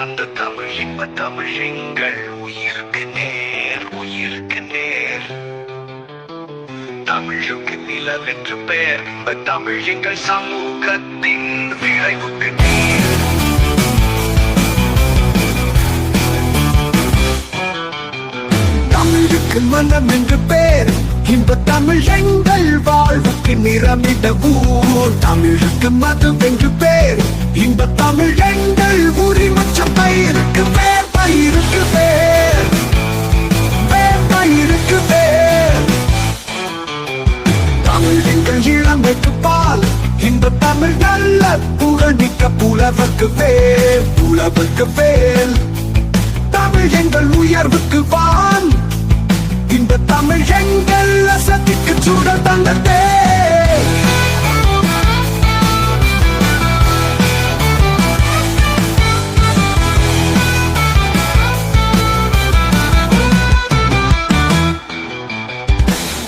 அந்த தமிழ் இன்ப தமிழ் எங்கள் உயிருக்கு நேர், உயிருக்கு நேர். தமிழுக்கு நிலவென்று பெயர், இன்ப தமிழ் எங்கள் சமூகத்தின் விளைவுக்கு நேர். தமிழுக்கு மனம் என்று பேர், இன்ப தமிழ் எங்கள் வாழ்வுக்கு நிறமிட ஊர். தமிழுக்கு மதம் என்று பேர், இன்ப தமிழ் எங்கள் உரிமற்ற பயிருக்கு பேர், பயிருக்கு பேர், பேர் பயிருக்கு பேர். தமிழ் எங்கள் இளமைக்கு பால், இன்ப தமிழ் நல்ல புகழ்மிக்க புலவர்க்கு வேல், புலவர்க்கு வேல். தமிழ் எங்கள் உயர்வுக்கு வான், இந்த தமிழ் எங்கள் அசத்திற்கு சூட தந்ததே.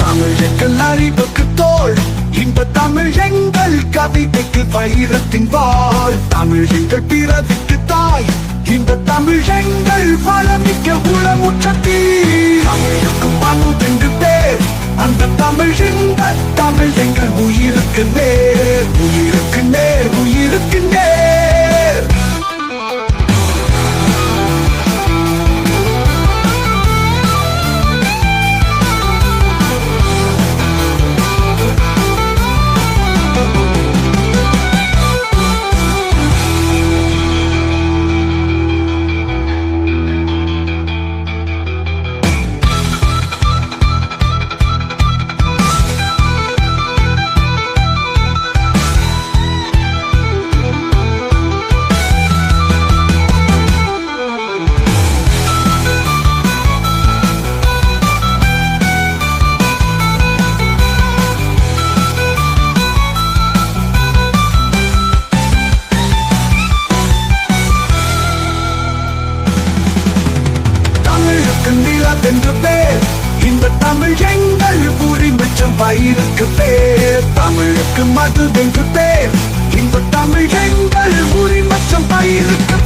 தமிழ் எங்கள் அறிவுக்கு தோல், இந்த தமிழ் எங்கள் கவிதைக்கு வைரத்தின் வாள். தமிழ் எங்கள் பிறவிக்கு தாய், இந்த தமிழ் எங்கள் வளமிக்க உளமுற்ற தீ. தமிழுக்கு மனுவென்று பேர், அந்த தமிழ் இந்த தமிழ் எங்கள் உயிருக்கு நேர், உயிருக்கு நேர், உயிருக்கு நேர். நிலவென்று பேர், இந்த தமிழ் எங்கள் உரிமற்ற பயிருக்கு பேர். தமிழுக்கு மதுவென்று பேர், இந்த தமிழ் எங்கள் உரிமற்ற பயிருக்கு